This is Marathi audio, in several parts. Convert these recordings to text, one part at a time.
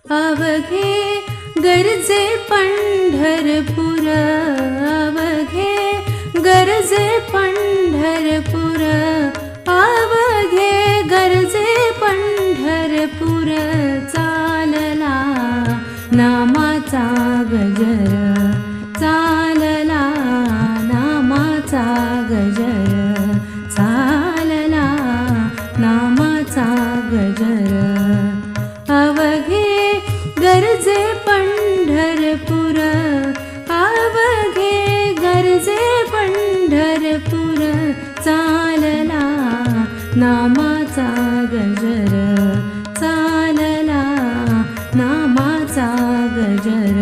अवघे गरजे पंढरपूर, अवघे गरजे पंढरपूर, अवघे गरजे पंढरपूर. चालला नामाचा गजर, चालला नामाचा गजर, चालला नामाचा गजर. अवघे गरजे पंढरपूर, अवघे गरजे पंढरपूर. चालला नामाचा गजर, चालला नामाचा गजर.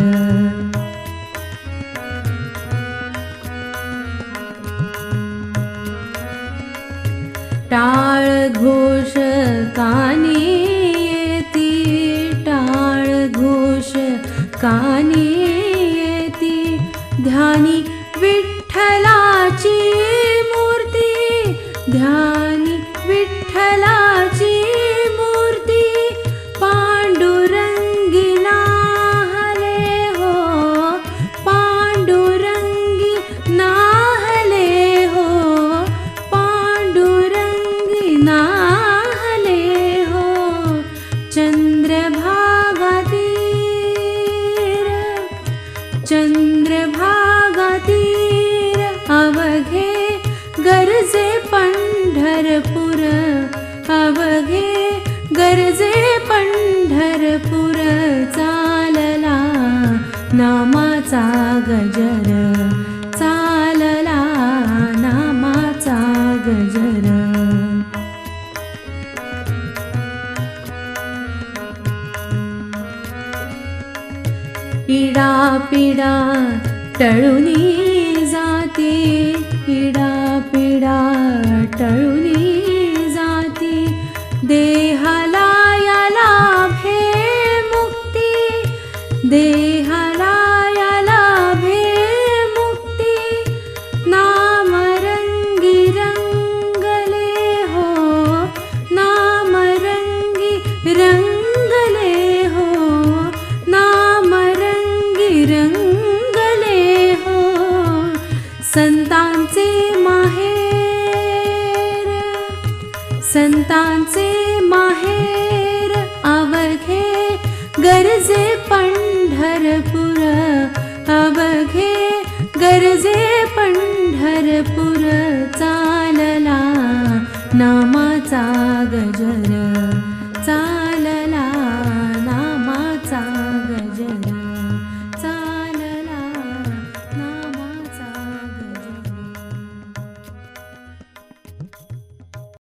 टाळ घोष कानी येती, टाळ घोष कानी येती. ध्यानी विठ्ठलाची मूर्ती, ध्यानी विठ्ठलाची मूर्ती. पांडुरंगी नाहले हो, पांडुरंगी नाहले हो, पांडुरंगी नाहले हो. चंद्रभागा तीर, चंद्रभागा तीर. अवघे गरजे पंढरपूर, अवघे गरजे पंढरपूर. चालला नामाचा गजर, चालला नामाचा गजर. पीडा पीडा टळूनी जाती, पीडा पीडा टळूनी जाती. देहाला या लाभे मुक्ती, देहाला या लाभे मुक्ती. नामरंगी रंगले हो, नामरंगी रंगले हो, नामरंगी रंगले हो. संतांचे माहेर, संतांचे माहेर. अवघे गरजे पंढरपूर, अवघे गरजे पंढरपूर. चालला नामाचा गजर,